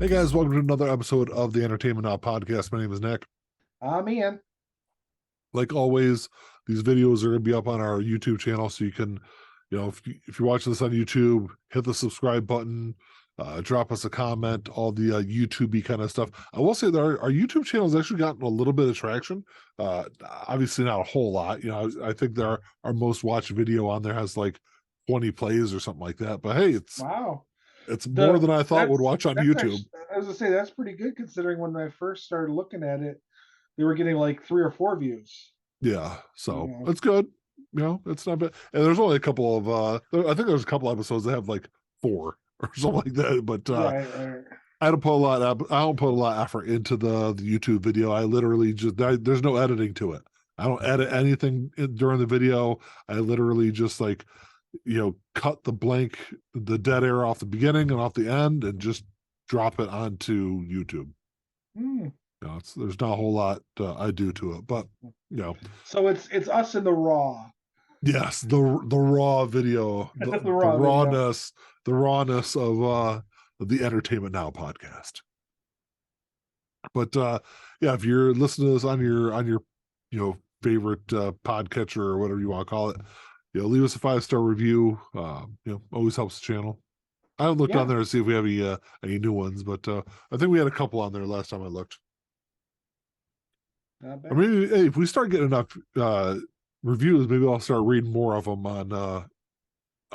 Hey guys, welcome to another episode of the Entertainment Now podcast. My name is Nick. I'm Ian. Like always, these videos are going to be up on our YouTube channel, so you can, if you're watching this on YouTube, hit the subscribe button, drop us a comment, all the YouTube-y kind of stuff. I will say that our YouTube channel has actually gotten a little bit of traction. Obviously, not a whole lot. I think our most watched video on there has like 20 plays or something like that. But hey, Wow. it's more The than I thought would watch on that's YouTube. actually, I was gonna say that's pretty good considering when I first started looking at it, they were getting like 3 or 4 views. Yeah, so Yeah. it's good. It's not bad. And there's only a couple of I think there's a couple episodes that have like 4 or something like that. But Right. I don't put a lot I don't put a lot of effort into the YouTube video. I literally there's no editing to it. I don't edit anything during the video. I literally just like cut the dead air off the beginning and off the end and just drop it onto YouTube. Hmm. There's not a whole lot I do to it, but So it's us in the raw. yes, the raw video, the The raw video. the rawness of the Entertainment Now podcast. But yeah, if you're listening to this on your favorite podcatcher or whatever you want to call it, leave us a 5-star review. Always helps the channel. I haven't looked on Yeah. there to see if we have any new ones, but I think we had a couple on there last time I looked. Not Or bad. maybe hey, if we start getting enough reviews, maybe I'll start reading more of them on the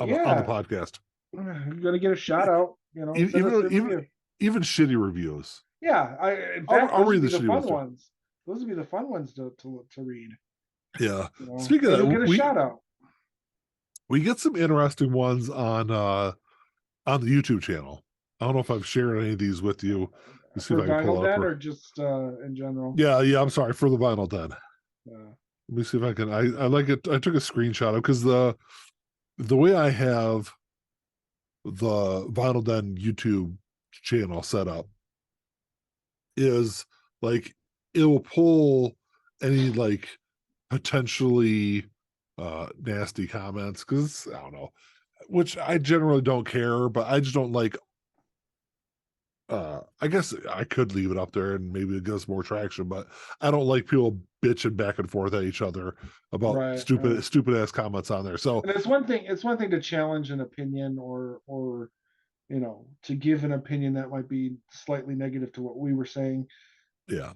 Yeah. podcast. You're gonna get a shout out, Even send us a even review. even shitty reviews. Yeah, in fact I'll those read would the be the shitty fun ones too. ones. Those would be the fun ones to read. Yeah. Speaking And of you'll that, get a shout out. we get some interesting ones on the YouTube channel. I don't know if I've shared any of these with you. Let's see if For I can pull Vinyl it up. Den or just in general? Yeah. I'm sorry for the Vinyl Den. Uh, Let me see if I can. I like it. I took a screenshot of because the way I have the Vinyl Den YouTube channel set up is like it will pull any like potentially nasty comments because I don't know, which I generally don't care, but I just don't like. I guess I could leave it up there and maybe it gets more traction, but I don't like people bitching back and forth at each other about right. stupid ass comments on there. So And it's one thing to challenge an opinion or to give an opinion that might be slightly negative to what we were saying, yeah,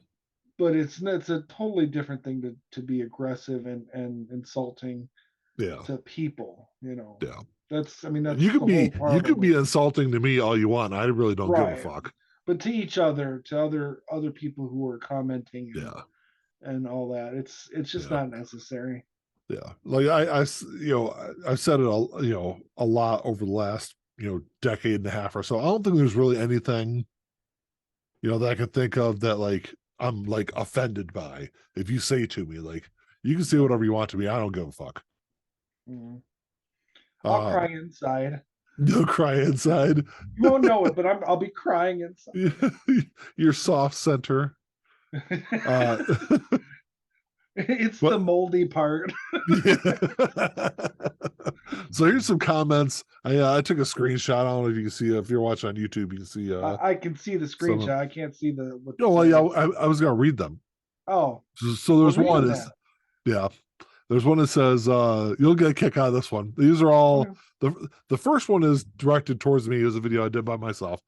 but it's a totally different thing to be aggressive and insulting yeah, to people. yeah. That's the whole You problem could with be it. insulting to me all you want. I really don't give a Right. fuck. But to each other, to other people who are commenting Yeah, and all that, it's just yeah, not necessary. yeah. Like I've said it a lot over the last decade and a half or so. I don't think there's really anything that I could think of that like I'm like offended by. If you say to me like you can say whatever you want to me, I don't give a fuck. Mhm. I'll Uh, cry inside. you'll cry inside. You won't know it, but I'll be crying inside. Your soft center. Uh, It's the but moldy part. yeah. So here's some comments. I took a screenshot. I don't know if you can see if you're watching on YouTube, you can see I can see the some. screenshot. I can't see what Oh to well, yeah. say. I was gonna read them. Oh, So well, there's read one them is then. yeah. There's one that says you'll get a kick out of this one. These are all Okay. the first one is directed towards me. It was a video I did by myself.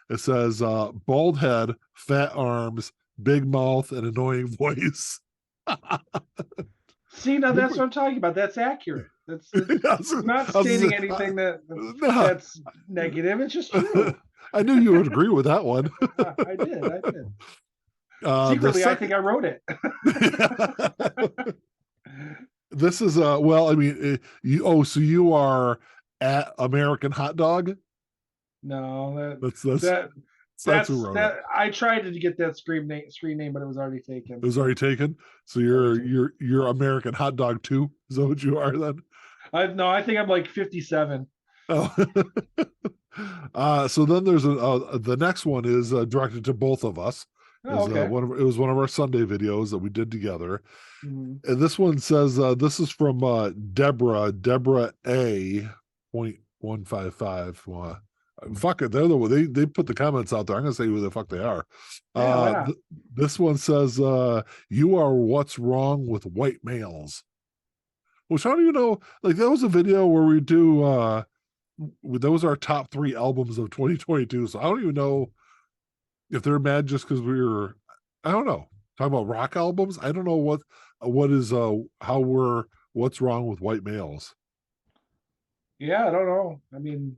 It says bald head, fat arms, big mouth, and annoying voice. See, now that's what I'm talking about. That's accurate. That's not I was- stating anything nah, that's negative. It's just true. I knew you would agree with that one. I did. I did. The Secretly, I second, think I wrote it. this is well, I mean, so you are at American Hot Dog. No, That's that that's who wrote it. that I tried to get that screen name, but it was already taken. It was already taken. So It's already taken. you're American Hot Dog too. Is that what you are then? I think I'm like 57. Oh. So then there's the next one is directed to both of us. Oh, okay. It was one of our Sunday videos that we did together. Mhm. And this one says this is from Deborah A. .155. Fuck it, they're the one they put the comments out there. I'm gonna say who the fuck they are. Yeah, why not? This one says, "You are what's wrong with white males." Which I don't even know. Like that was a video where we do. Those are our top three albums of 2022. So I don't even know if they're mad just because we were. I don't know. Talking about rock albums. I don't know what is how we're what's wrong with white males. Yeah, I don't know. I mean,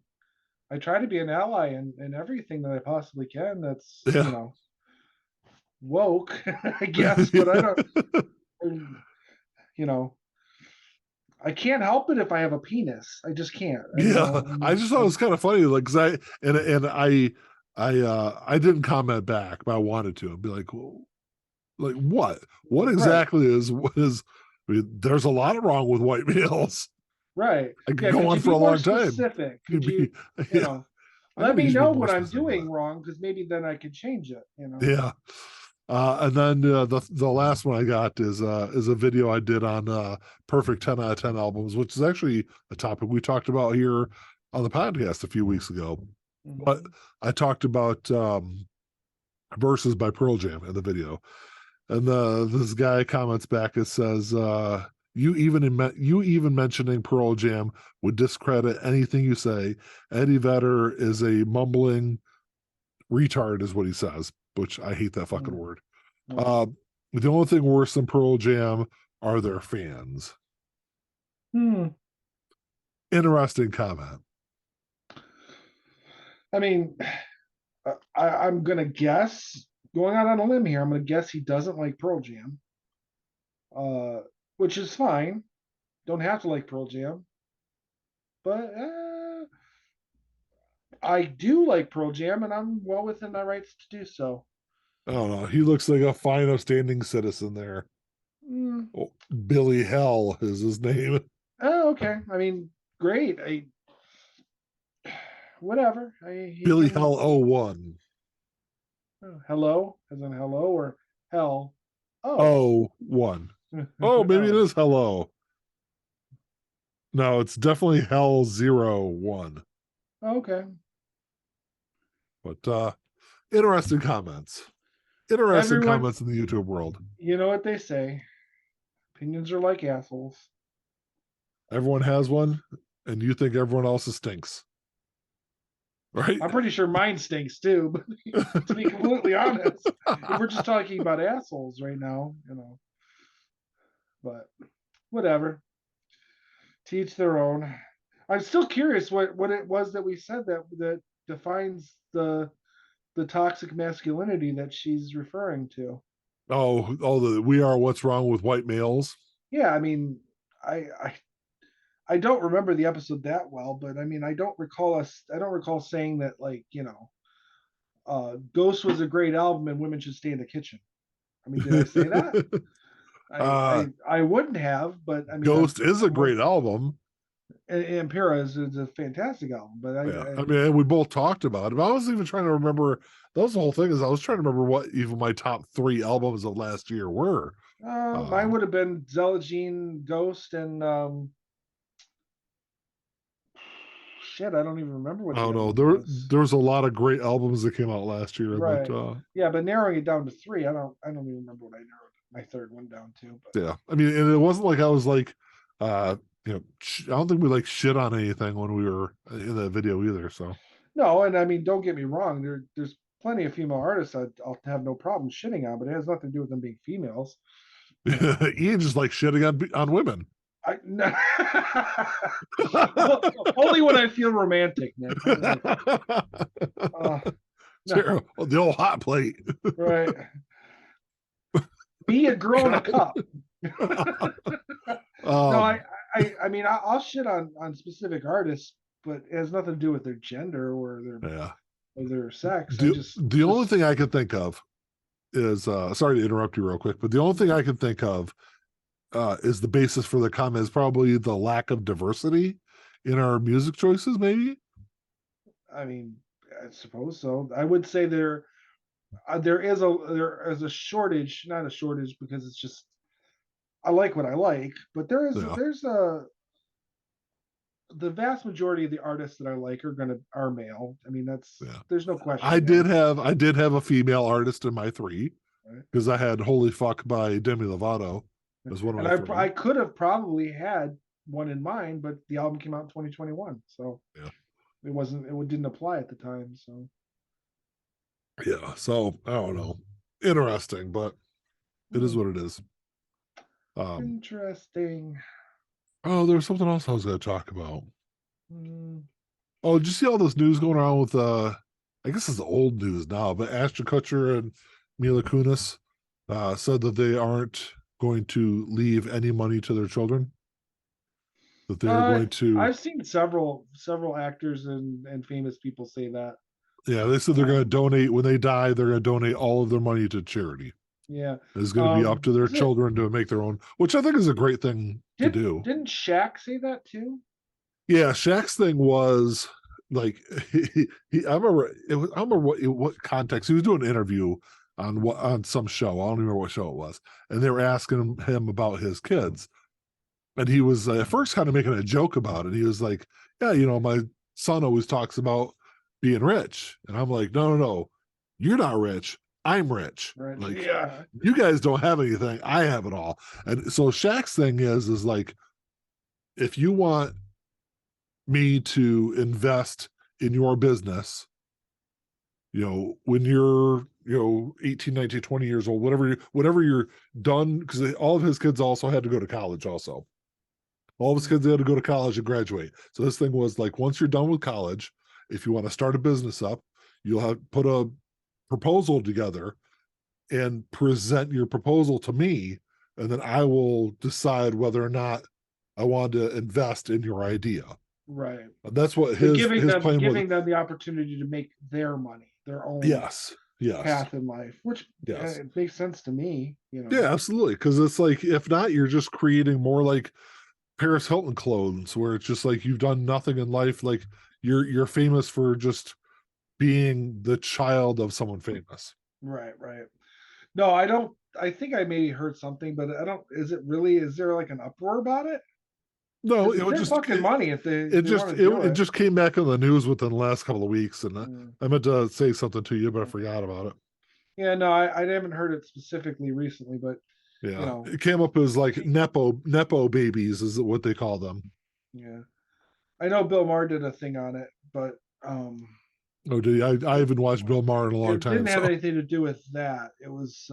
I try to be an ally in everything that I possibly can. That's, Yeah. woke, I guess, but I don't, you know, I can't help it if I have a penis. I just can't. Yeah, I just thought it was kind of funny, like, cause I didn't comment back, but I wanted to. I'd be like, well, like what right, exactly is? I mean, there's a lot wrong with white males. right. I could Yeah, go could on you for be a more long time. specific? Could You'd you, be, you yeah. know, I let think we me should be know more what I'm specific with doing that. wrong because maybe then I could change it. Yeah. And then the last one I got is a video I did on perfect 10 out of 10 albums, which is actually a topic we talked about here on the podcast a few weeks ago. But Mhm. I talked about Verses by Pearl Jam in the video. And this guy comments back and says, you even mentioning Pearl Jam would discredit anything you say. Eddie Vedder is a mumbling retard, is what he says, which I hate that fucking Mm, word. mm. Uh, the only thing worse than Pearl Jam are their fans. Hmm. Interesting comment. I mean, I'm gonna guess, going out on a limb here. I'm gonna guess he doesn't like Pearl Jam, uh, which is fine. Don't have to like Pearl Jam, but I do like Pearl Jam, and I'm well within my rights to do so. I don't know. He looks like a fine, upstanding citizen there. Mm. Oh, Billy Hell is his name. Oh, okay. I mean, great. Whatever. He Billy can. Hell 01. Hello, as in hello, or hell. Oh. Oh, one. Oh, maybe it Oh. is hello. No, it's definitely Hell 01. Okay. But interesting comments. Interesting Everyone, comments in the YouTube world. you know what they say. Opinions are like assholes. Everyone has one, and you think everyone else's stinks. Right? I'm pretty sure mine stinks too, but to be completely honest, if we're just talking about assholes right now. But whatever. Teach their own. I'm still curious what it was that we said that defines the toxic masculinity that she's referring to. The we are what's wrong with white males. Yeah, I mean, I I I don't remember the episode that well, but I mean, I don't recall saying that, like, Ghost was a great album and women should stay in the kitchen. I mean, did I say that? I uh I I wouldn't have, but I mean, Ghost is a great album. Impera is a fantastic album, but Yeah. I mean, we both talked about it. I was even trying to remember that was the whole thing is I was trying to remember what even my top three albums of last year were. mine Um would have been Zelagene, Ghost, and shit. I don't even remember what I the don't other know. one was. There's a lot of great albums that came out last year, but Right. Yeah, but narrowing it down to three, I don't even remember what I narrowed my third one down to. But yeah. I mean, and it wasn't like I was like uh I don't think we like shit on anything when we were in that video either. So no, and I mean, don't get me wrong. There's plenty of female artists I'll have no problem shitting on, but it has nothing to do with them being females. You know, Ian just like shitting on women. I no. Only when I feel romantic, Nick. Uh, Sure. no, Well, the old hot plate. right. Be a girl in a God. cup. No, um, I mean, I'll shit on specific artists, but it has nothing to do with their gender yeah. or their sex. I The only just thing I can think of is sorry to interrupt you real quick, but the only thing I can think of is the basis for the comment is probably the lack of diversity in our music choices, maybe. I mean, I suppose so. I would say there is a shortage, not a shortage because it's just I like what I like, but Yeah. there's a the vast majority of the artists that I like are male. I mean, Yeah. there's no questioning that. I did have a female artist in my three Right? because I had Holy Fuck by Demi Lovato as one of And my three. I could have probably had one in mind, but the album came out in 2021, so Yeah. it didn't apply at the time. So Yeah. So I don't know. Interesting, but it is what it is. Um, interesting. oh, there was something else I was going to talk about. Mm, Oh, did you see all this news going around with I guess it's old news now, but Ashton Kutcher and Mila Kunis said that they aren't going to leave any money to their children. That they are uh, going to, I've seen several actors and famous people say that. yeah, they said they're going to donate when they die. They're going to donate all of their money to charity. Yeah. It's going to be up to their Was it children to make their own, which I think is a great thing to do. didn't Shaq say that too? Yeah, Shaq's thing was like I remember it was I remember what context he was doing an interview on some show. I don't even remember what show it was, and they were asking him about his kids, and he was at first kind of making a joke about it. He was like, "Yeah, you know, my son always talks about being rich," and I'm like, "No, no, no, you're not rich. I'm rich. Right. Like, Yeah. you guys don't have anything. I have it all." And so Shaq's thing is like, if you want me to invest in your business, you know, when you're, you know, 18, 19, 20 years old, whatever you're done, because all of his kids also had to go to college also. All of his kids had to go to college and graduate. So this thing was like, once you're done with college, if you want to start a business up, you'll have put a proposal together and present your proposal to me, and then I will decide whether or not I want to invest in your idea. Right. That's what But his plan was. giving them the opportunity to make their money, their own Yes, yes, path in life, which yes, it makes sense to me. yeah, absolutely. Because it's like, if not, you're just creating more like Paris Hilton clones, where it's just like you've done nothing in life. Like you're famous for just being the child of someone famous. Right, right. No, I don't. I think I maybe heard something, but I don't. Is it really? Is there like an uproar about it? No, Because it it's was their just fucking money if it they just want to do it it. just came back on the news within the last couple of weeks, and Mm, I meant to say something to you, but I yeah. forgot about it. Yeah, no, I haven't heard it specifically recently, but you Yeah, know, it came up as like nepo babies is what they call them. yeah. I know Bill Maher did a thing on it, but Oh, dude, I haven't watched Bill Maher in a long it didn't time, have so anything to do with that. It was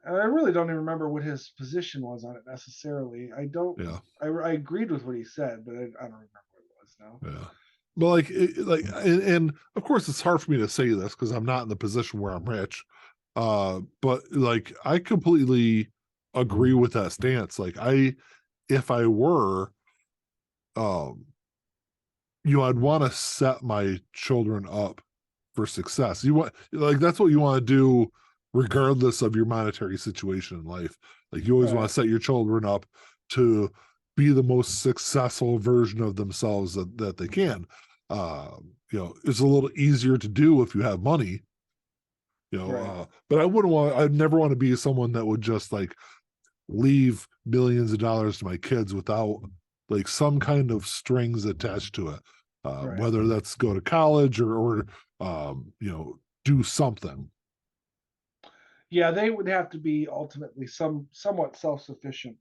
I really don't even remember what his position was on it necessarily. yeah. I agreed with what he said, but I don't remember what it was now. Yeah. But like, and of course, it's hard for me to say this because I'm not in the position where I'm rich. But like, I completely agree with that stance. Like, if I were, um, you know, I'd want to set my children up for success. You want, like, that's what you want to do, regardless of your monetary situation in life. Like, you always want Right. to set your children up to be the most successful version of themselves that they can. You know, it's a little easier to do if you have money, you know, Right. but I'd never want to be someone that would just like leave millions of dollars to my kids without like some kind of strings attached to it. Right. Whether that's go to college or you know, do something. Yeah, they would have to be ultimately somewhat self-sufficient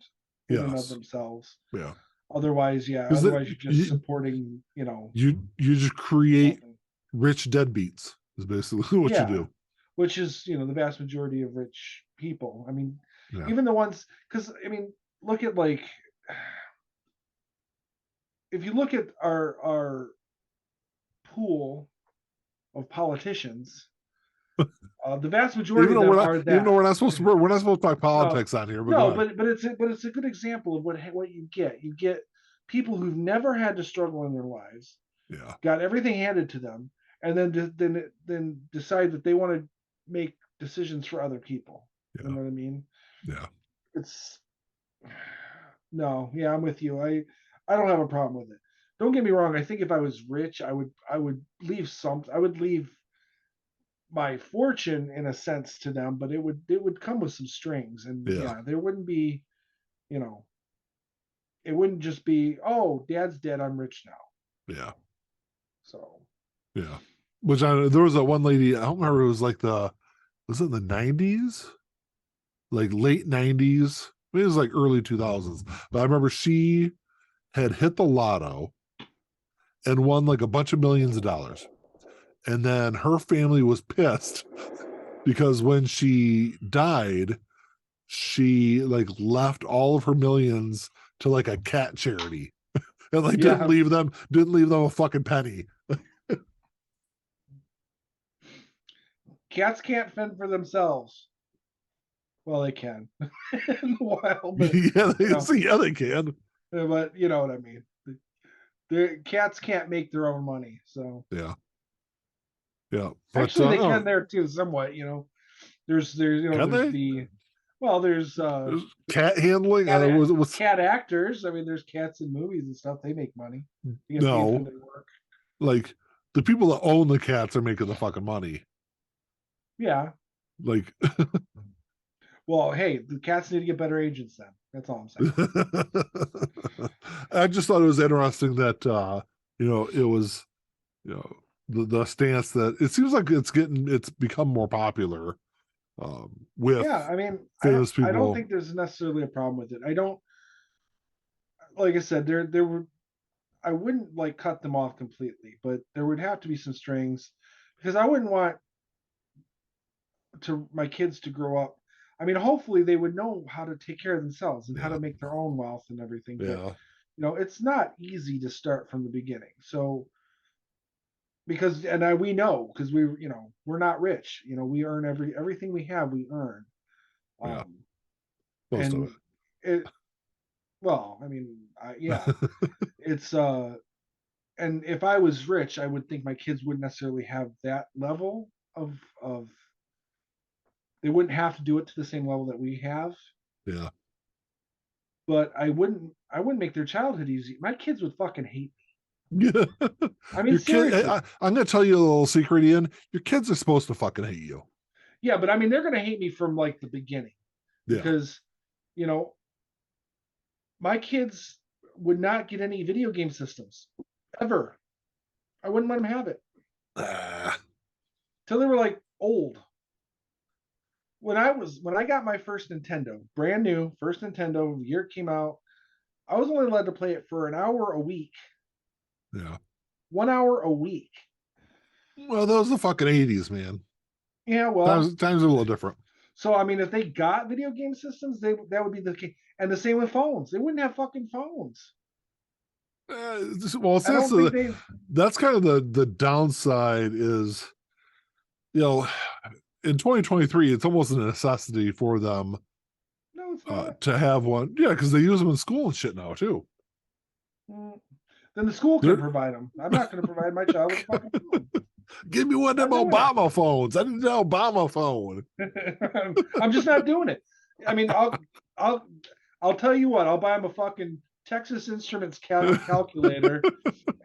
in and of Yes. themselves. Yeah. Otherwise, yeah, Because otherwise you're just supporting, you just create nothing. rich deadbeats is basically what you Yeah, do. which is, the vast majority of rich people. I mean, Yeah. even the ones, because I mean, look at like, if you look at our pool of politicians, the vast majority of them are Even though that. we're not supposed to talk No, politics on here, but go no, ahead. but it's a good example of what you get. You get people who've never had to struggle in their lives, Yeah. got everything handed to them, and then decide that they want to make decisions for other people. You Yeah. know what I mean? Yeah. It's no, yeah, I'm with you. I don't have a problem with it. Don't get me wrong. I think if I was rich, I would leave some. I would leave my fortune in a sense to them, but it would come with some strings, and Yeah. yeah, there wouldn't be, you know, it wouldn't just be, oh, dad's dead, I'm rich now. Yeah. So Yeah. Which there was a one lady, I don't remember, it was like was it the 90s? Like late 90s? It was like early 2000s. But I remember she had hit the lotto and won like a bunch of millions of dollars. And then her family was pissed because when she died, she like left all of her millions to like a cat charity and like yeah, didn't leave them a fucking penny. cats can't fend for themselves. Well, they can in the wild, but Yeah, you know, yeah, they can. but you know what I mean. The cats can't make their own money, so Yeah. Yeah. But actually they oh, can there too, somewhat. You know, there's you know can there's they? the well there's There's cat handling? cat Was cat actors. I mean, there's cats in movies and stuff. They make money. They get paid for no, their work. like the people that own the cats are making the fucking money. Yeah. Like Well, hey, the cats need to get better agents then. That's all I'm saying. I just thought it was interesting that it was, the stance that it seems like it's become more popular with Yeah, I mean, famous I don't people. think there's necessarily a problem with it. I don't like I said, there were I wouldn't like cut them off completely, but there would have to be some strings because I wouldn't want to my kids to grow up. I mean, hopefully they would know how to take care of themselves and how Yeah, to make their own wealth and everything, but yeah, it's not easy to start from the beginning. So because we know because we're not rich. We earn everything we have we earn. yeah, Um most of and it well, I mean, yeah, it. it's and if I was rich, I would think my kids wouldn't necessarily have that level of they wouldn't have to do it to the same level that we have. Yeah. But I wouldn't make their childhood easy. My kids would fucking hate me. I mean, Your kid, seriously. I'm gonna tell you a little secret, Ian. Your kids are supposed to fucking hate you. Yeah, but I mean, they're gonna hate me from like the beginning Yeah. because you know my kids would not get any video game systems ever. I wouldn't let them have it Ah, till they were like old. When I got my first Nintendo, brand new, first Nintendo, the year it came out, I was only allowed to play it for an hour a week. yeah. 1 hour a week. Well, that was the fucking 80s, man. Yeah, well, Times are a little different. so I mean, if they got video game systems, that would be the case. And the same with phones. They wouldn't have fucking phones. Well, I don't think they. that's kind of the downside is, you know, in 2023, it's almost a necessity for them No, it's not. to have one. Yeah, because they use them in school and shit now too. Mm. Then the school can They're provide them. I'm not going to provide my child with a fucking phone. give me one of Not them doing it. Obama phones. I need an Obama phone. I'm just not doing it. I mean, I'll I'll tell you what. I'll buy them a fucking Texas Instruments calculator,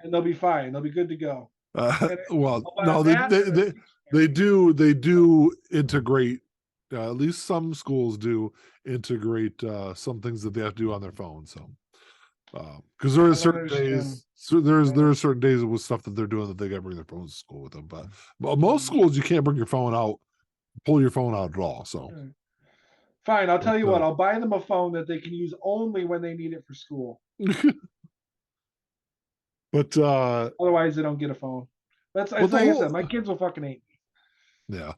and they'll be fine. They'll be good to go. And Well, I'll buy no, them that and a they do integrate. At least some schools do integrate some things that they have to do on their phone. So, because there are I don't certain understand. days, so there are certain days with stuff that they're doing that they got to bring their phones to school with them. But most schools you can't bring your phone out, pull your phone out at all. So, Fine, I'll but tell you what. I'll buy them a phone that they can use only when they need it for school. but Otherwise, they don't get a phone. That's but it's the like I said. whole My kids will fucking hate yeah.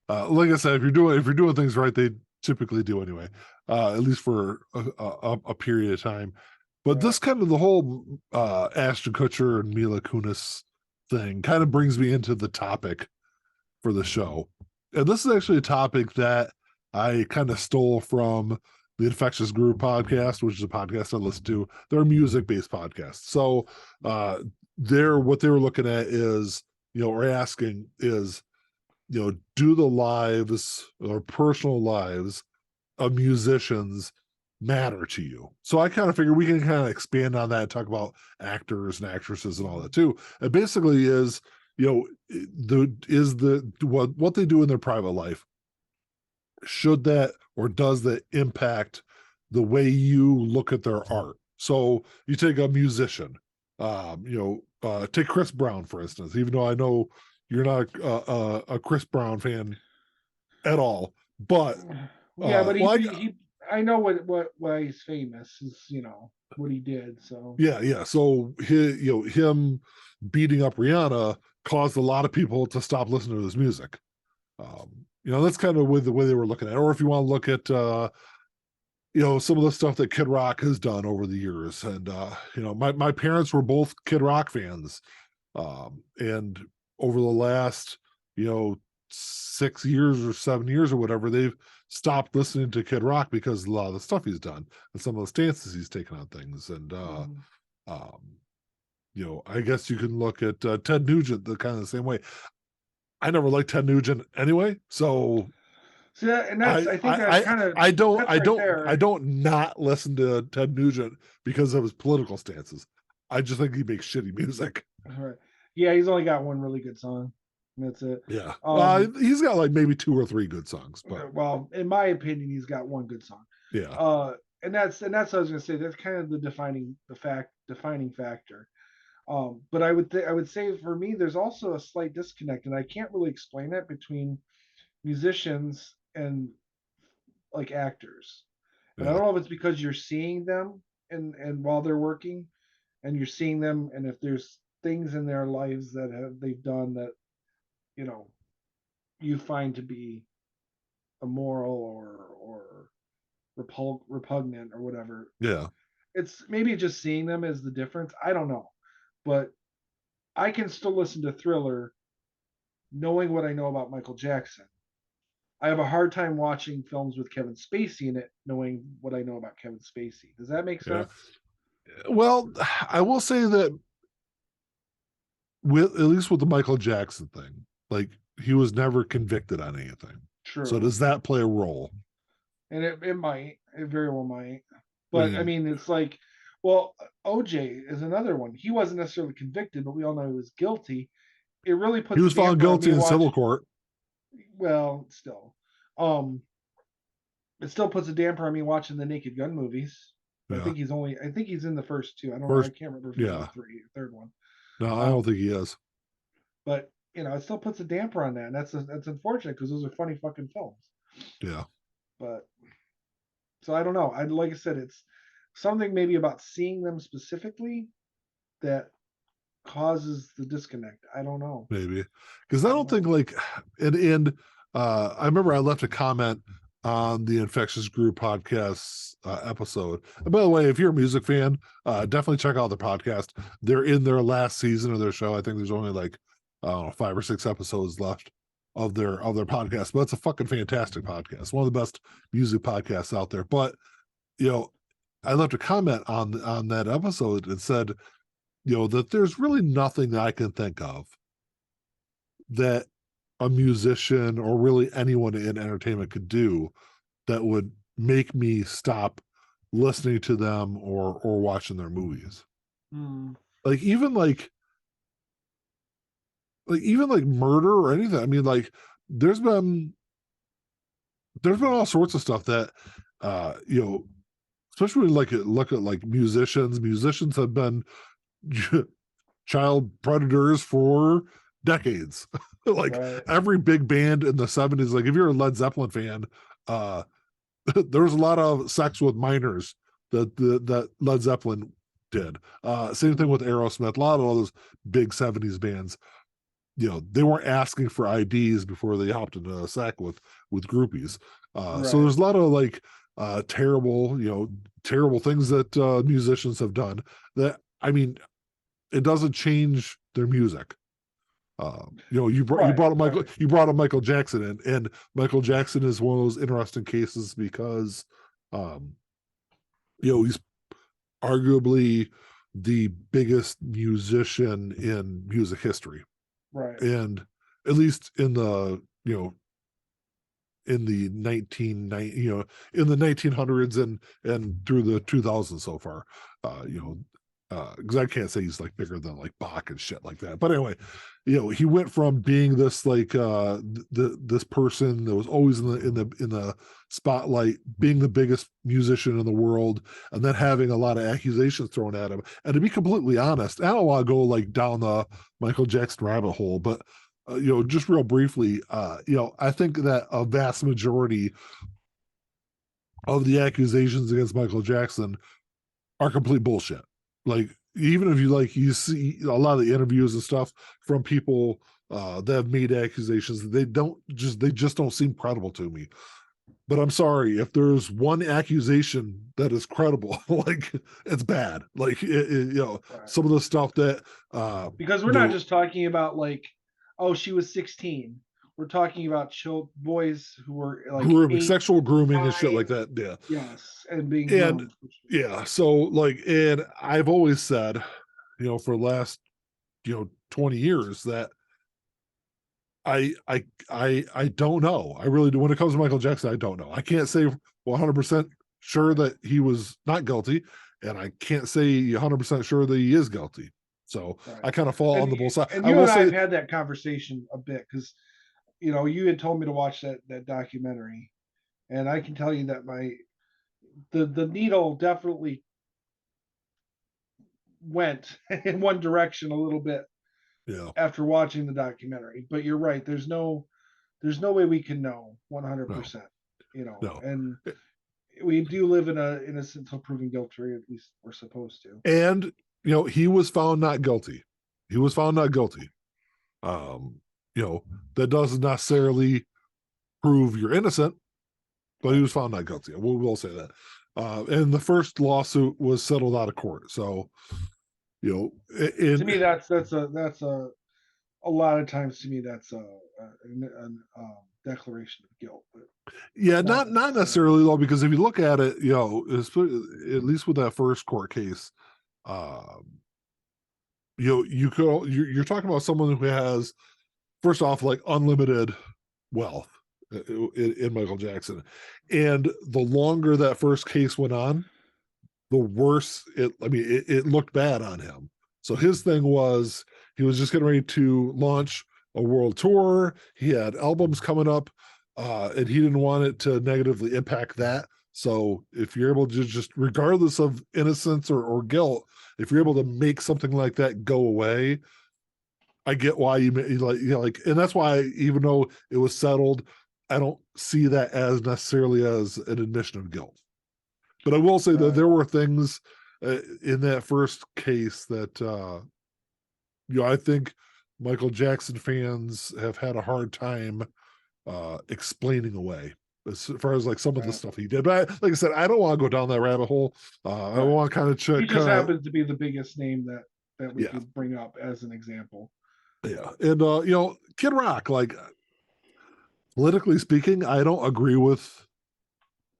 Like I said, if you're doing things right, they typically do anyway. At least for a period of time. me. But Right. this kind of the whole Ashton Kutcher and Mila Kunis thing kind of brings me into the topic for the show. And this is actually a topic that I kind of stole from the Infectious Groove podcast, which is a podcast I listen to. They're a music-based podcast. So what they were looking at is, or asking is, do the lives or personal lives of musicians matter to you? So I kind of figure we can kind of expand on that and talk about actors and actresses and all that too. It basically is, what they do in their private life, should that or does that impact the way you look at their art? So you take a musician, take Chris Brown for instance. Even though I know you're not a Chris Brown fan at all, but Yeah, but well, he I know what why he's famous is, you know, what he did. So yeah. So him beating up Rihanna caused a lot of people to stop listening to his music. That's kind of the way they were looking at it. Or if you want to look at some of the stuff that Kid Rock has done over the years. And my parents were both Kid Rock fans. And over the last, 6 years or 7 years or whatever, they've stopped listening to Kid Rock because of a lot of the stuff he's done and some of the stances he's taken on things. And um, I guess you can look at Ted Nugent the kind of the same way. I never liked Ted Nugent anyway, so so that, and that's I think that kind of that's right I there. don't not listen to Ted Nugent because of his political stances. I just think he makes shitty music. Right. Yeah, he's only got one really good song. That's it. Yeah, Um, he's got like maybe 2 or 3 good songs, but well, in my opinion, he's got one good song. yeah, And that's what I was gonna say. That's kind of the defining factor. But I would say for me, there's also a slight disconnect, and I can't really explain it between musicians and like actors. And I yeah, don't know if it's because you're seeing them and while they're working, and you're seeing them, and if there's things in their lives that they've done that you know you find to be immoral or repugnant or whatever. yeah, It's maybe just seeing them as the difference. I don't know, but I can still listen to Thriller knowing what I know about Michael Jackson. I have a hard time watching films with Kevin Spacey in it, knowing what I know about Kevin Spacey. Does that make yeah. sense? Well, I will say that with at least with the Michael Jackson thing, like he was never convicted on anything. So True. does that play a role? And it very well might. I But I mean, mean, it's like, well, OJ is another one. He wasn't necessarily convicted, but we all know he was guilty. It really he puts a was found damper on guilty me in civil watch. court. Well, still, um, it still puts a damper on me watching the Naked Gun movies. Yeah, I think he's in the first two. I don't know. I first, can't remember if he's in the yeah. third one. No, I don't Um, think he is. but it still puts a damper on that, and that's unfortunate because those are funny fucking films. Yeah, But so I don't know. I like I said, it's something maybe about seeing them specifically that causes the disconnect. I don't know. maybe because I I don't don't think know. like and I remember I left a comment on the Infectious Group podcast episode. And by the way, if you're a music fan, definitely check out the podcast. They're in their last season of their show. I think there's only like I don't know 5 or 6 episodes left of their podcast, but it's a fucking fantastic podcast, one of the best music podcasts out there. But you know, I left a comment on that episode and said, that there's really nothing that I can think of that a musician or really anyone in entertainment could do that would make me stop listening to them or watching their movies. Hmm. Like even like murder or anything. I mean, like there's been there's been all sorts of stuff that especially when look at like musicians have been child predators for decades. Like Right. every big band in the 70s, like if you're a Led Zeppelin fan, uh there's a lot of sex with minors that Led Zeppelin did. Same thing with Hmm. Aerosmith. A lot of all those big 70s bands, they weren't asking for IDs before they hopped into a sack with groupies. So Right. there's a lot of like terrible, terrible things that musicians have done that I mean it doesn't change their music. Right. Right. You brought up Michael Jackson, and Michael Jackson is one of those interesting cases because, um, he's arguably the biggest musician in music history, Right. and at least in the in the 1990 in the 1900s and through the 2000s so far, Because I can't say he's like bigger than like Bach and shit like that. But anyway, he went from being this like this person that was always in the spotlight, being the biggest musician in the world, and then having a lot of accusations thrown at him. And to be completely honest, I don't want to go like down the Michael Jackson rabbit hole, but just real briefly, I think that a vast majority of the accusations against Michael Jackson are complete bullshit. Like, even if you see a lot of the interviews and stuff from people that have made accusations, they just don't seem credible to me. But I'm sorry, if there's one accusation that is credible, like, it's bad. Like, Right. some of the stuff that Because we're not just talking about like, oh, she was 16. We're talking about boys who were like grooming, 8, sexual grooming and shit 9, like that. Yeah. yes, and being And groomed. yeah, so like, and I've always said, for the last 20 years, that I don't know. I really do. When it comes to Michael Jackson, I don't know. I can't say 100% sure that he was not guilty, and I can't say 100% sure that he is guilty. So Right. I kind of fall on And the both sides. and I you will and I have say, had that conversation a bit because you had told me to watch that documentary, and I can tell you that the needle definitely went in one direction a little bit yeah, after watching the documentary. But you're right. There's no way we can know no, 100%. no. And we do live in a innocent until proven guilty, or at least we're supposed to. And he was found not guilty. He was found not guilty. Um, that doesn't necessarily prove you're innocent, but he Right. was found not guilty. We'll say that. And the first lawsuit was settled out of court. So, To in me, that's a lot of times to me that's a declaration of guilt, but yeah, not not necessarily. necessarily though, because if you look at it, at least with that first court case, um, you're talking about someone who has, first off, like, unlimited wealth in Michael Jackson, and the longer that first case went on, the worse it. I mean, it looked bad on him. So his thing was, he was just getting ready to launch a world tour. He had albums coming up, and he didn't want it to negatively impact that. So if you're able to just, regardless of innocence or guilt, if you're able to make something like that go away, I get why like, and that's why, even though it was settled, I don't see that as necessarily as an admission of guilt. But I will say that Right. there were things in that first case that I think Michael Jackson fans have had a hard time explaining away, as far as like some of the Right. stuff he did. But like I said, I don't want to go down that rabbit hole. I Right. want to kind of He check, just happens to be the biggest name that we yeah, could bring up as an example. yeah. And Kid Rock, like, politically speaking, I don't agree with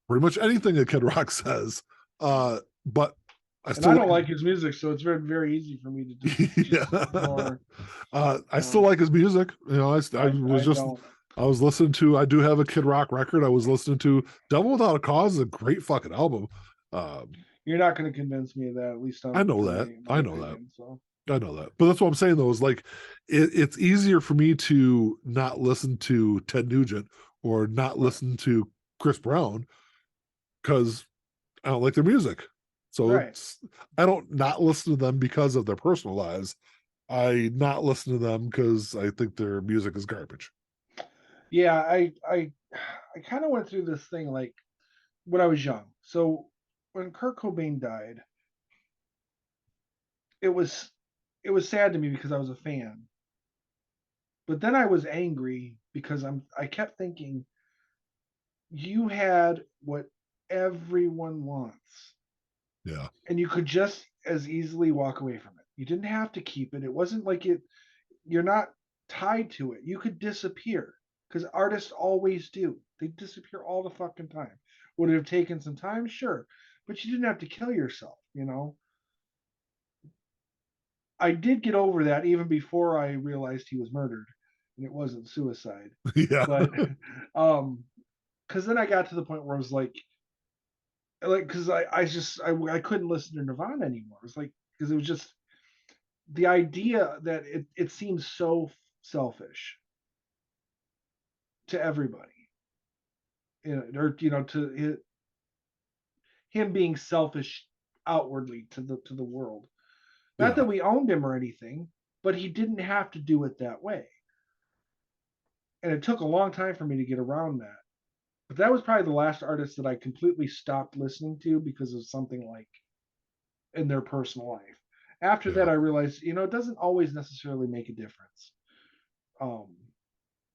pretty much anything that Kid Rock says. But I And I still don't like his music, so it's very, very easy for me to just yeah. ignore. I still like his music. I was I just, don't. I was listening to, I do have a Kid Rock record. I was listening to Devil Without a Cause, is a great fucking album. You're not going to convince me of that, at least I know for that. my I know that. opinion. So I know that. But that's what I'm saying though, is like, it's easier for me to not listen to Ted Nugent or not right, listen to Chris Brown because I don't like their music. So right. it's, I don't not listen to them because of their personal lives. I not listen to them because I think their music is garbage. Yeah, I kind of went through this thing like when I was young. So when Kurt Cobain died, it was it was sad to me because I was a fan. But then I was angry because I kept thinking you had what everyone wants, Yeah. and you could just as easily walk away from it. You didn't have to keep it. It wasn't like you're not tied to it. You could disappear because artists always do. They disappear all the fucking time. Would it have taken some time? Sure. But you didn't have to kill yourself. I did get over that even before I realized he was murdered and it wasn't suicide. Yeah. But because then I got to the point where I was like because I couldn't listen to Nirvana anymore. It was like because it was just the idea that it seems so selfish to everybody, or to him being selfish outwardly to the world. Not that Yeah. we owned him or anything, but he didn't have to do it that way. And it took a long time for me to get around that. But that was probably the last artist that I completely stopped listening to because of something like in their personal life. After that, Yeah. I realized, it doesn't always necessarily make a difference. Um,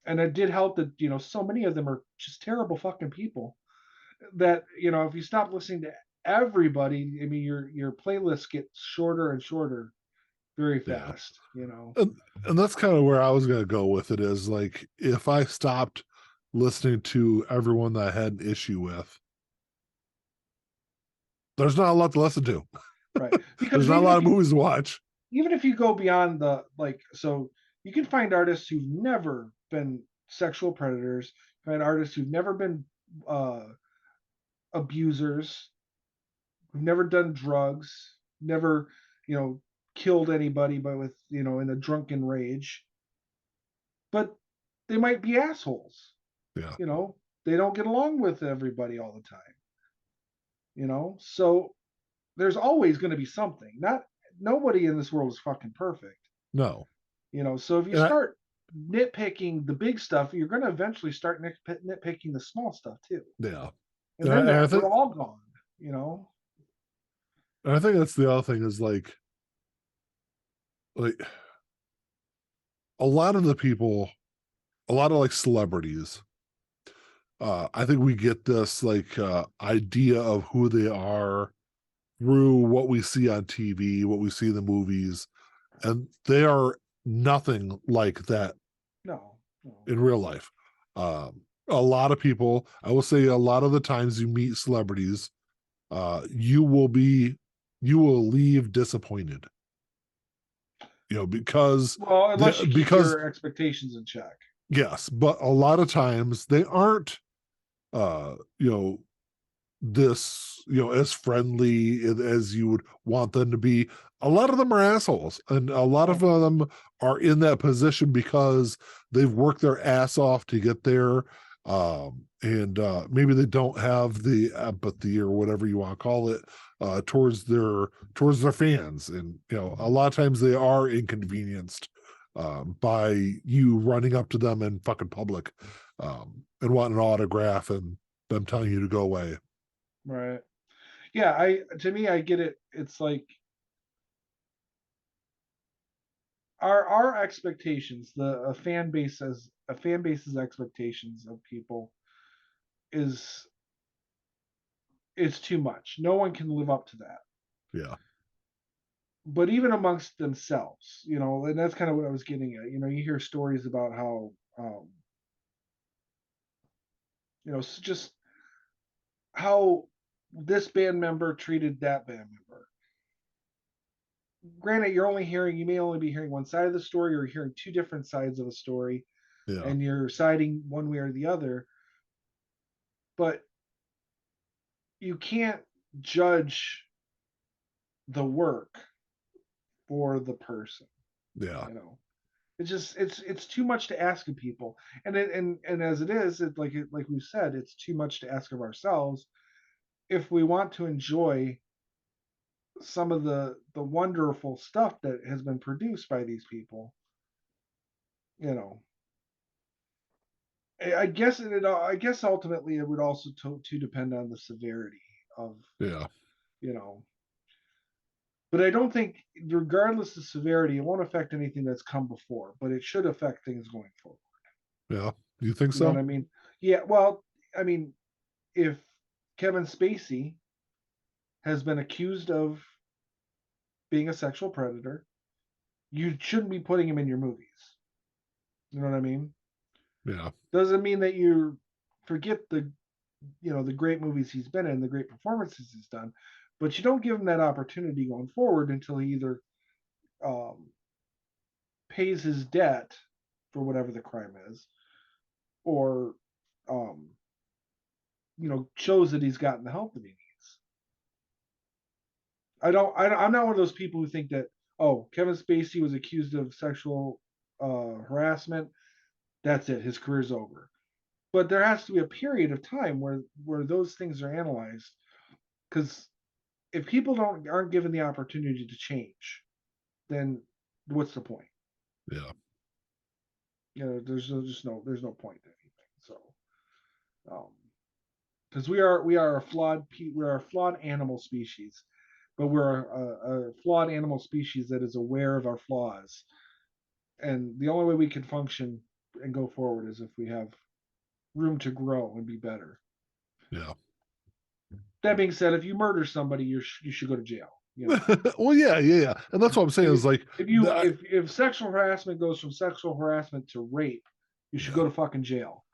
and it did help that, so many of them are just terrible fucking people that, if you stop listening to everybody, I mean, your playlists get shorter and shorter very Yeah. fast. And that's kind of where I was going to go with it is like, if I stopped listening to everyone that I had an issue with, there's not a lot to listen to. Right. There's Because not a lot of movies to watch. even if you go beyond the like, so you can find artists who've never been sexual predators, find artists who've never been uh, abusers, who've never done drugs, never, you know, killed anybody, but with, in a drunken rage. But they might be assholes. Yeah. You know, they don't get along with everybody all the time. So there's always going to be something. Not nobody in this world is fucking perfect. No. So if you And I, start nitpicking the big stuff, you're going to eventually start nitpicking the small stuff too, yeah. and then And I we're think all gone. You know, and I think that's the other thing is like a lot of the people, a lot of like celebrities, I think we get this like idea of who they are through what we see on TV, what we see in the movies, and they are nothing like that no, no. in real life. A lot of people, I will say, a lot of the times you meet celebrities, you will leave disappointed. Because Well, unless you keep because your expectations in check. yes, but a lot of times they aren't, uh, you know, this, as friendly as you would want them to be. A lot of them are assholes, and a lot of Oh, them are in that position because they've worked their ass off to get there. And maybe they don't have the empathy or whatever you want to call it towards their fans, and a lot of times they are inconvenienced by you running up to them in fucking public and wanting an autograph and them telling you to go away. right. Yeah, to me, I get it. It's like our expectations, a fan base's expectations of people is too much. No one can live up to that. Yeah. But even amongst themselves, and that's kind of what I was getting at. You hear stories about how, just how this band member treated that band member. Granted, you may only be hearing one side of the story, or you're hearing two different sides of a story, Yeah. and you're siding one way or the other. But you can't judge the work for the person. Yeah. You know, it's too much to ask of people, and as it is, like we said, it's too much to ask of ourselves if we want to enjoy some of the wonderful stuff that has been produced by these people. You know, I guess ultimately it would also to depend on the severity of Yeah. you know. But I don't think, regardless of severity, it won't affect anything that's come before, but it should affect things going forward. Yeah. Do you think You know what so? I mean? Yeah. Well, I mean, if Kevin Spacey has been accused of being a sexual predator, you shouldn't be putting him in your movies. You know what I mean? Yeah. Doesn't mean that you forget the great movies he's been in, the great performances he's done, but you don't give him that opportunity going forward until he either um, pays his debt for whatever the crime is, or um, shows that he's gotten the help that he needs. I'm not one of those people who think that, oh, Kevin Spacey was accused of sexual harassment. That's it. His career's over. But there has to be a period of time where those things are analyzed, because if people aren't given the opportunity to change, then what's the point? Yeah. There's no point to anything. So, because we are a flawed animal species, but we're a flawed animal species that is aware of our flaws, and the only way we can function and go forward is if we have room to grow and be better. Yeah. That being said, if you murder somebody, you should go to jail. Well, yeah. And that's what I'm saying If is like that, if sexual harassment goes from sexual harassment to rape, you should yeah. go to fucking jail.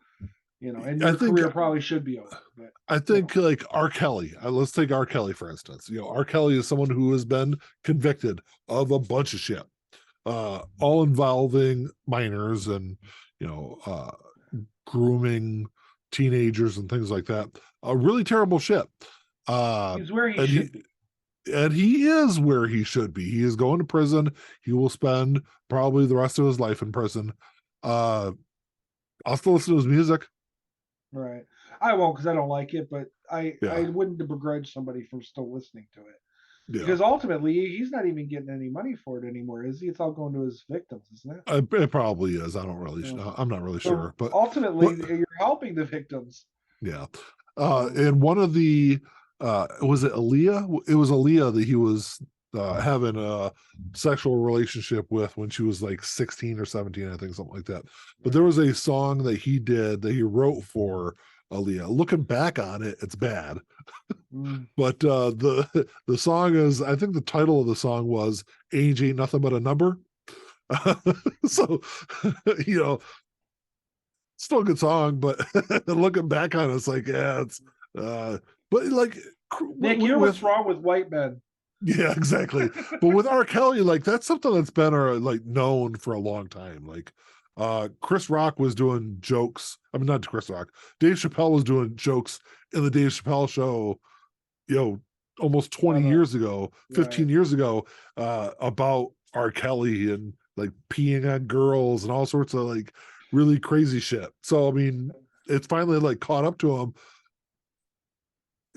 And I your think career probably should be over. But I think like R. Kelly. Let's take R. Kelly for instance. R. Kelly is someone who has been convicted of a bunch of shit, all involving minors and grooming teenagers and things like that. Really terrible shit. he's where he And should be. he is where he should be. He is going to prison. He will spend probably the rest of his life in prison. Uh, I'll still listen to his music. Right. I won't, because I don't like it, but I Yeah, wouldn't begrudge somebody from still listening to it. yeah. Because ultimately, he's not even getting any money for it anymore, is he? It's all going to his victims, isn't it? It probably is. I don't really. So, I'm not really so sure, but ultimately, but you're helping the victims. yeah. So, And one of the was it Aaliyah? It was Aaliyah that he was having a sexual relationship with when she was like 16 or 17, I think, something like that. But there right. was a song that he did that he wrote for Aaliyah. Looking back on it, it's bad. Mm. But the song is, I think the title of the song was "Age Ain't Nothing But a Number." So you know, still a good song, but looking back on it, it's like, yeah, it's but like Nick, with, you're what's with wrong with white men. yeah, exactly. But with R. Kelly, like that's something that's been like known for a long time. Like Chris Rock was doing jokes. I mean, not Chris Rock. Dave Chappelle was doing jokes in the Dave Chappelle show, you know, almost 20 years ago, 15 Right. years ago, about R. Kelly and like peeing on girls and all sorts of like really crazy shit. So I mean, it's finally like caught up to him.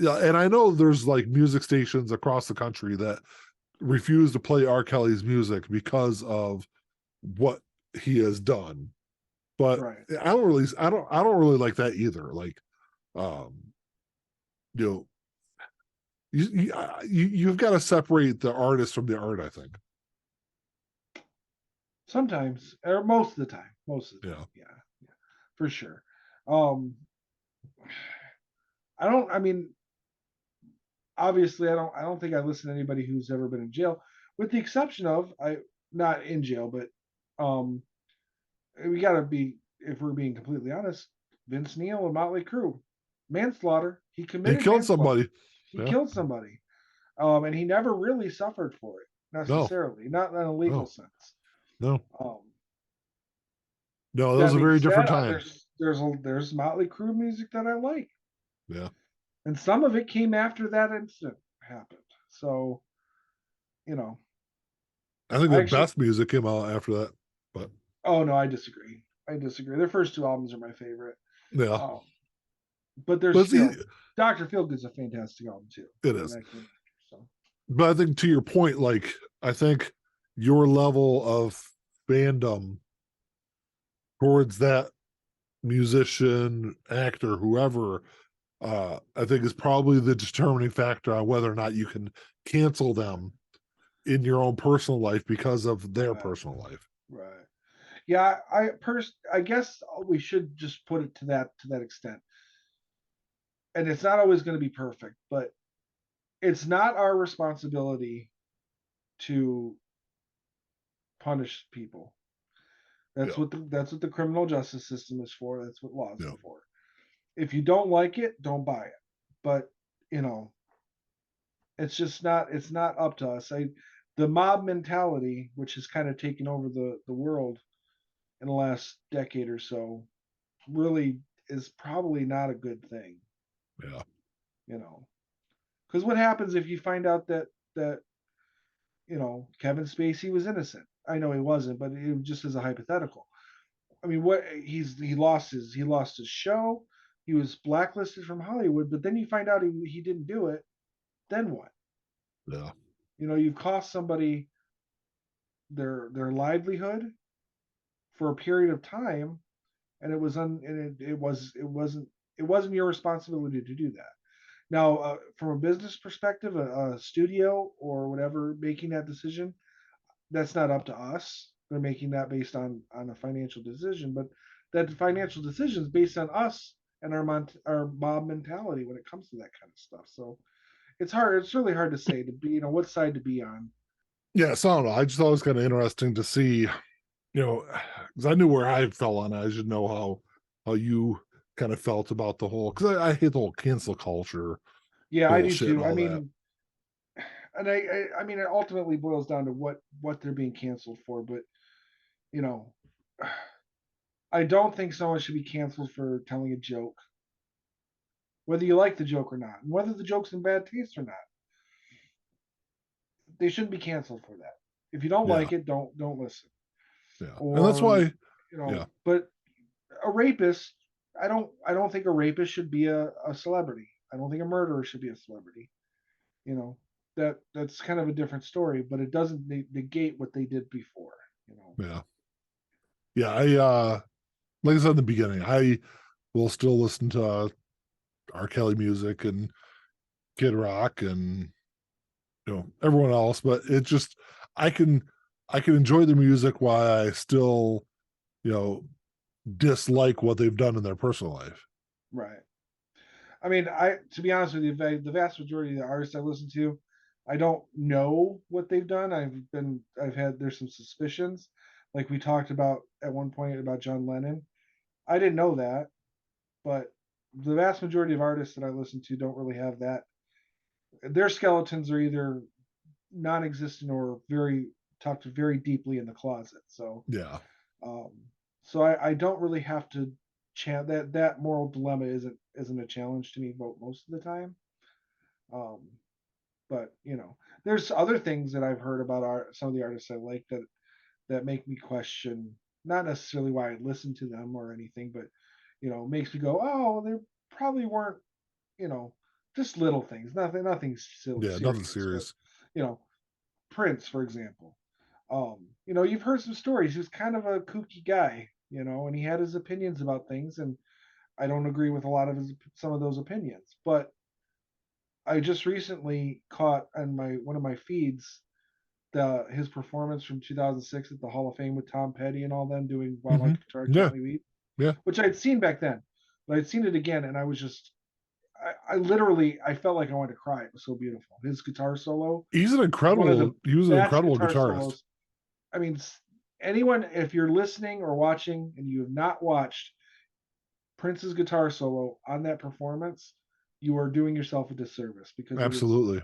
Yeah, and I know there's like music stations across the country that refuse to play R. Kelly's music because of what he has done. But Right. I don't really like that either. Like, um, you know, you've got to separate the artist from the art. I think. Sometimes, or most of the time. Most of the Yeah. time, yeah, for sure. Um, I don't. I mean, obviously, I don't think I listen to anybody who's ever been in jail, with the exception of I not in jail, but um, we gotta be, if we're being completely honest, Vince Neil and Motley Crue, manslaughter. He He committed killed manslaughter. somebody. He Yeah. killed somebody, and he never really suffered for it No. necessarily, not in a legal No. sense. No. Um, No. That was that a being very said, different time. there's Motley Crue music that I like, Yeah. and some of it came after that incident happened. So, you know, I think I the actually, best music came out after that. But oh no, I disagree. I disagree. Their first two albums are my favorite. yeah. Um, but there's But see, Doctor Feelgood's a fantastic album too, it and is. that came after. So, But I think to your point, like I think your level of fandom towards that musician, actor, whoever, I think is probably the determining factor on whether or not you can cancel them in your own personal life because of their right, personal life. right. Yeah, I guess we should just put it to that extent. And it's not always going to be perfect, but it's not our responsibility to punish people. Yeah. That's what the criminal justice system is for. That's what laws Yeah. are for. If you don't like it, don't buy it. But you know, it's not up to us. The mob mentality, which has kind of taken over the world in the last decade or so, really is probably not a good thing. Yeah. You know, because what happens if you find out that that Kevin Spacey was innocent. I know he wasn't, but it just as a hypothetical. I mean, what he lost his show. He was blacklisted from Hollywood, but then you find out he didn't do it. Then what? Yeah. You've cost somebody their livelihood for a period of time, and it wasn't your responsibility to do that. Now, from a business perspective, a studio or whatever making that decision, that's not up to us. They're making that based on a financial decision, but that financial decision is based on us and our mob mentality when it comes to that kind of stuff. So it's hard. It's really hard to say to be what side to be on. Yeah, so I don't know. I just thought it was kind of interesting to see, because I knew where I fell on it. I should know how you kind of felt about the whole, because I hate the whole cancel culture Yeah, I do bullshit and too. I all that. mean, and I mean, it ultimately boils down to what they're being canceled for. But you know, I don't think someone should be canceled for telling a joke, whether you like the joke or not, and whether the joke's in bad taste or not. They shouldn't be canceled for that. If you don't Yeah, like it, don't listen. yeah, and that's Or why, yeah, but a rapist, I don't think a rapist should be a celebrity. I don't think a murderer should be a celebrity. You know, that's kind of a different story, but it doesn't negate what they did before. You know. yeah, yeah. I like I said in the beginning, I will still listen to R. Kelly music and Kid Rock and everyone else, but it just I can I can enjoy the music while I still you know dislike what they've done in their personal life. Right. I mean, to be honest with you, the vast majority of the artists I listen to, I don't know what they've done. I've had there's some suspicions, like we talked about at one point about John Lennon. I didn't know that, but the vast majority of artists that I listen to don't really have that. Their skeletons are either non-existent or very tucked very deeply in the closet. Yeah, Um, so I don't really have to that moral dilemma isn't a challenge to me most of the time. Um, but there's other things that I've heard about some of the artists I like that make me question not necessarily why I listen to them or anything, but makes me go, oh, they probably weren't, you know, just little things, nothing yeah, nothing serious, but serious. you know, Prince, for example. You've heard some stories. He was kind of a kooky guy, and he had his opinions about things, and I don't agree with a lot of some of those opinions. But I just recently caught on my one of my feeds his performance from 2006 at the Hall of Fame with Tom Petty and all them doing "While My Hmm. Guitar Yeah, Gently Weeps," yeah. which I'd seen back then, but I'd seen it again, and I was just I literally I felt like I wanted to cry. It was so beautiful. His guitar solo is one of the He was an best incredible guitar guitarist. solos. I mean, anyone, if you're listening or watching and you have not watched Prince's guitar solo on that performance, you are doing yourself a disservice because it is Absolutely,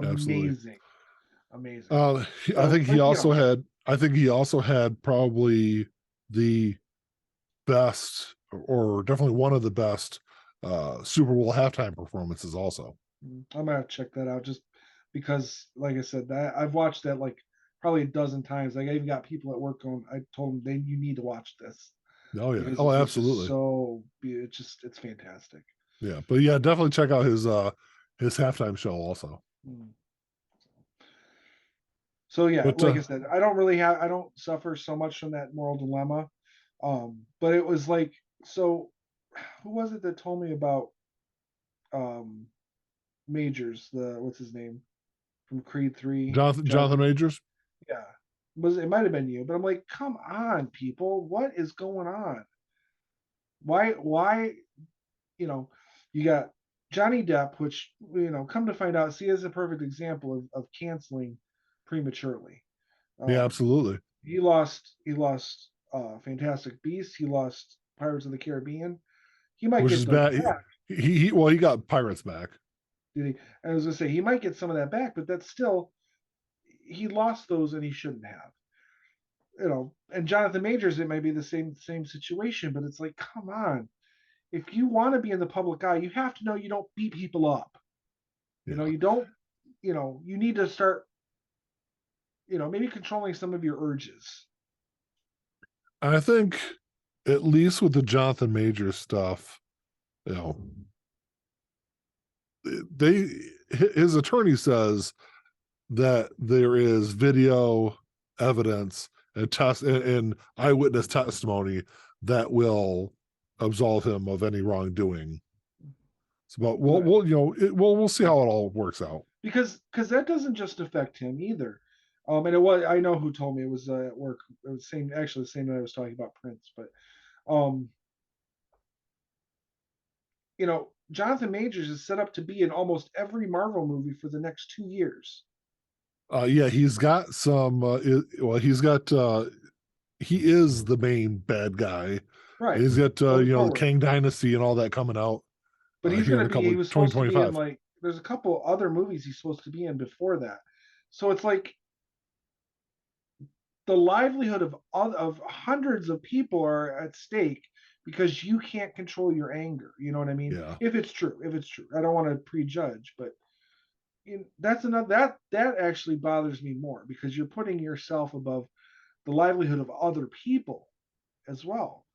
absolutely. amazing, amazing. I So, think he but also had. I think he also had probably the best, or definitely one of the best, Super Bowl halftime performances. Also, I'm gonna check that out just because, like I said, that I've watched that like probably a dozen times. Like I even got people at work going. I told them you need to watch this oh yeah, because oh it's just absolutely, so it's fantastic. yeah. But yeah, definitely check out his halftime show also. Mm. So yeah, But like I said, I don't suffer so much from that moral dilemma. But it was like, so who was it that told me about um Majors, what's his name from Creed 3, Jonathan Jonathan. Majors. Yeah. It might have been you, but I'm like, come on, people, what is going on? Why, you know, you got Johnny Depp, which, come to find out, see, is a perfect example of canceling prematurely. Yeah, Um, absolutely. he lost Fantastic Beasts. He lost Pirates of the Caribbean. He might Which get is those bad. back. Well, he got Pirates back. Did he? I was gonna say he might get some of that back, but that's still he lost those and he shouldn't have. And Jonathan Majors, it may be the same situation, but it's like, come on. If you want to be in the public eye, you have to know you don't beat people up. Yeah, You don't. you need to start, maybe controlling some of your urges. And I think at least with the Jonathan Major stuff, you know, they his attorney says that there is video evidence and and eyewitness testimony that will absolve him of any wrongdoing. So, but Good. we'll see how it all works out. Because that doesn't just affect him either. And it was, I know who told me, it was at work. It was the same that I was talking about Prince, but um, Jonathan Majors is set up to be in almost every Marvel movie for the next 2 years. Yeah, he's got some. Well, he is the main bad guy. And Right. he's got Going forward. Kang Dynasty and all that coming out But he's here going in to a be, couple he of was supposed to be in 2025. like, there's a couple other movies he's supposed to be in before that. So it's like the livelihood of hundreds of people are at stake because you can't control your anger. You know what I mean? Yeah, If it's true, I don't want to prejudge, but that's another that actually bothers me more because you're putting yourself above the livelihood of other people as well.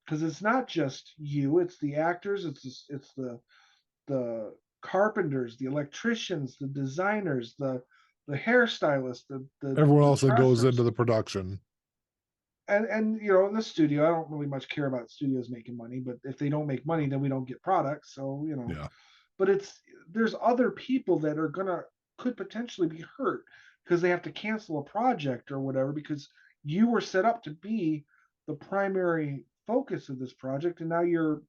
Because it's not just you; it's the actors, it's the carpenters, the electricians, the designers, the hairstylists, everyone the else that goes into dressers, the production. and in the studio, I don't really much care about studios making money, but if they don't make money, then we don't get products. So Yeah, but there's other people that are gonna could potentially be hurt because they have to cancel a project or whatever because you were set up to be the primary focus of this project, and now you're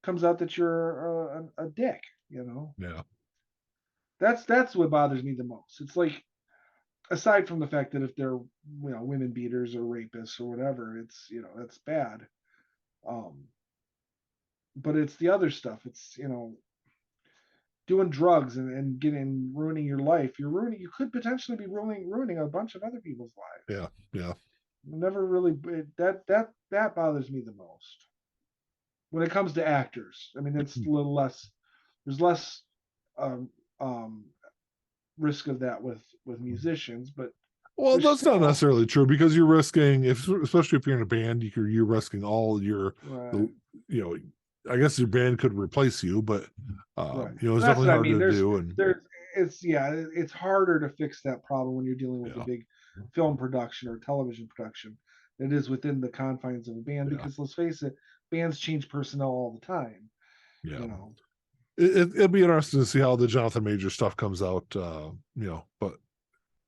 comes out that you're a dick. You know, yeah, that's what bothers me the most. It's like aside from the fact that if they're women beaters or rapists or whatever, it's that's bad. Um, but it's the other stuff. It's doing drugs and getting ruining your life. You could potentially be ruining a bunch of other people's lives. yeah, yeah. Never really that bothers me the most when it comes to actors. I mean, it's a little less. There's less um, um, risk of that with musicians, but Well, there's that's not still necessarily true because you're risking, if especially if you're in a band, you're risking all your right. the you know, I guess your band could replace you, but Right. it's That's definitely what I harder mean. to do, and There's it's harder to fix that problem when you're dealing with a yeah, big film production or television production than it is within the confines of a band yeah, because let's face it, bands change personnel all the time, yeah. you know. It'll be interesting to see how the Jonathan Major stuff comes out. But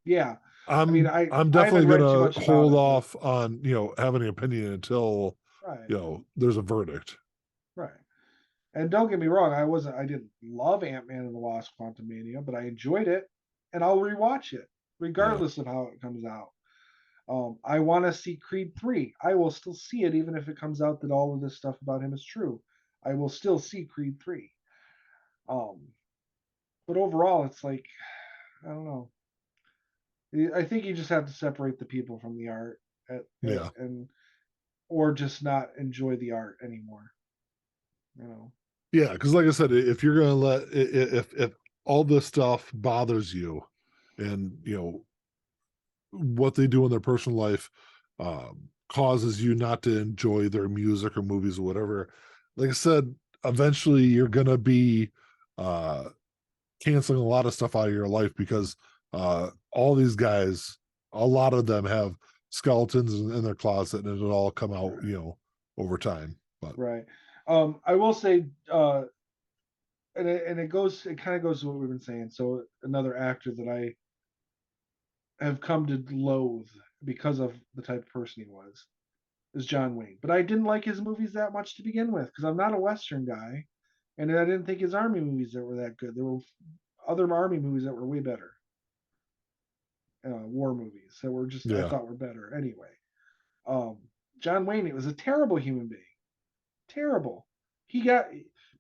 Yeah. I mean, I'm I haven't definitely read too gonna much about hold it, but off on having an opinion until right. there's a verdict. Right. And don't get me wrong, I didn't love Ant-Man and the Wasp: Quantumania, but I enjoyed it and I'll rewatch it Yeah, regardless of how it comes out. I want to see Creed 3. I will still see it even if it comes out that all of this stuff about him is true. I will still see Creed 3. Um, but overall, it's like, I don't know. I think you just have to separate the people from the art yeah, and or just not enjoy the art anymore. You know. yeah. Because like I said, if you're gonna if all this stuff bothers you, and what they do in their personal life causes you not to enjoy their music or movies or whatever, like I said, eventually you're gonna be uh canceling a lot of stuff out of your life because all these guys, a lot of them have skeletons in their closet, and it'll all come out, Right. over time. But Right. I will say, it kind of goes to what we've been saying. So another actor that I have come to loathe because of the type of person he was is John Wayne. But I didn't like his movies that much to begin with because I'm not a Western guy, and I didn't think his army movies that were that good. There were other army movies that were way better, war movies that were just I yeah, thought were better anyway. Um, John Wayne, it was a terrible human being, terrible. He got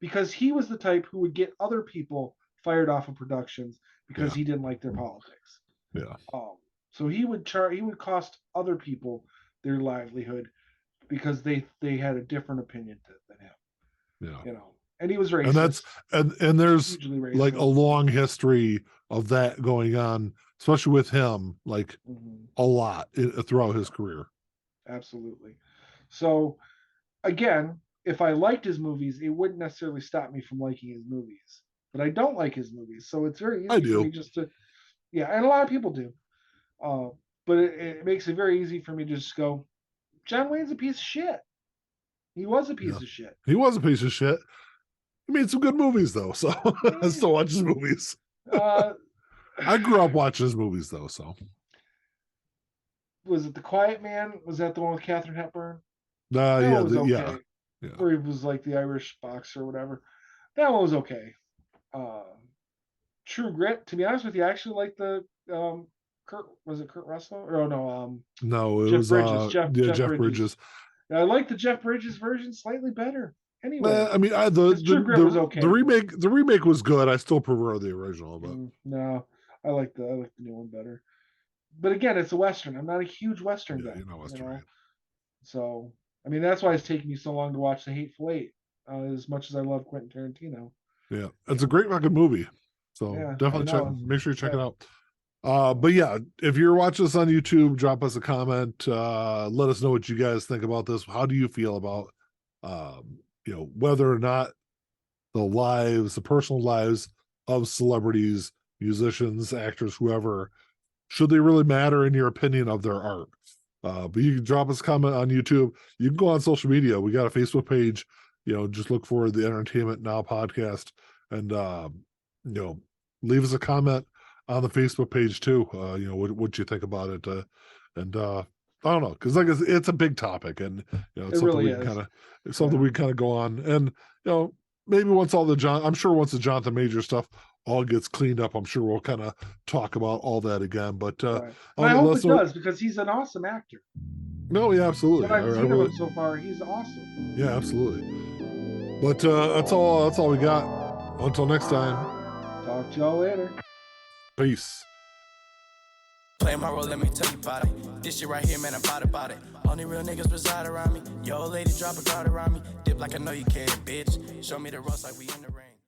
because he was the type who would get other people fired off of productions because yeah, he didn't like their politics. yeah, Um, so he would cost other people their livelihood because they had a different opinion than him. yeah. You know. And he was racist. And that's and there's hugely racist. like a long history of that going on, especially with him, like a lot throughout his career. Absolutely. So again, if I liked his movies, it wouldn't necessarily stop me from liking his movies. But I don't like his movies, so it's very I easy for do. me just to, yeah, and a lot of people do. But it makes it very easy for me to just go, John Wayne's a piece of shit. He was a piece Yeah. of shit. He was a piece of shit. He made some good movies though, so I still watch his movies. I grew up watching his movies though, so. Was it The Quiet Man? Was that the one with Katharine Hepburn? Yeah, That one was okay. yeah. Where he was like the Irish boxer or whatever. That one was okay. True Grit. To be honest with you, I actually like the Kurt. Was it Kurt Russell? Or no, No, it Jeff was Bridges. Jeff Bridges. I like the Jeff Bridges version slightly better. Anyway, I mean, True Grit was okay. The remake was good. I still prefer the original, but no, I like the new one better. But again, it's a Western. I'm not a huge Western guy. Western. Right? So, I mean, that's why it's taken me so long to watch The Hateful Eight, as much as I love Quentin Tarantino. Yeah, it's a great fucking movie. So definitely make sure you check it out. But yeah, if you're watching this on YouTube, drop us a comment. Let us know what you guys think about this. How do you feel about whether or not the personal lives of celebrities, musicians, actors, whoever, should they really matter in your opinion of their art? But you can drop us a comment on YouTube. You can go on social media. We got a Facebook page. Just look for the Entertainment Now podcast, and leave us a comment on the Facebook page too. What you think about it, and I don't know, because like it's a big topic, and it's something really we kind of go on, and maybe once once the Jonathan Major stuff all gets cleaned up, I'm sure we'll kind of talk about all that again. But I hope it does, because he's an awesome actor. No, yeah, absolutely. What I've seen of him so far, he's awesome. Yeah, absolutely. But that's all we got. Until next time. Talk to y'all later. Peace. Play my role, let me tell you about it. This shit right here, man, I'm about it. Only real niggas reside around me. Yo, lady, drop a guard around me. Dip like I know you can, bitch. Show me the ropes like we in the ring.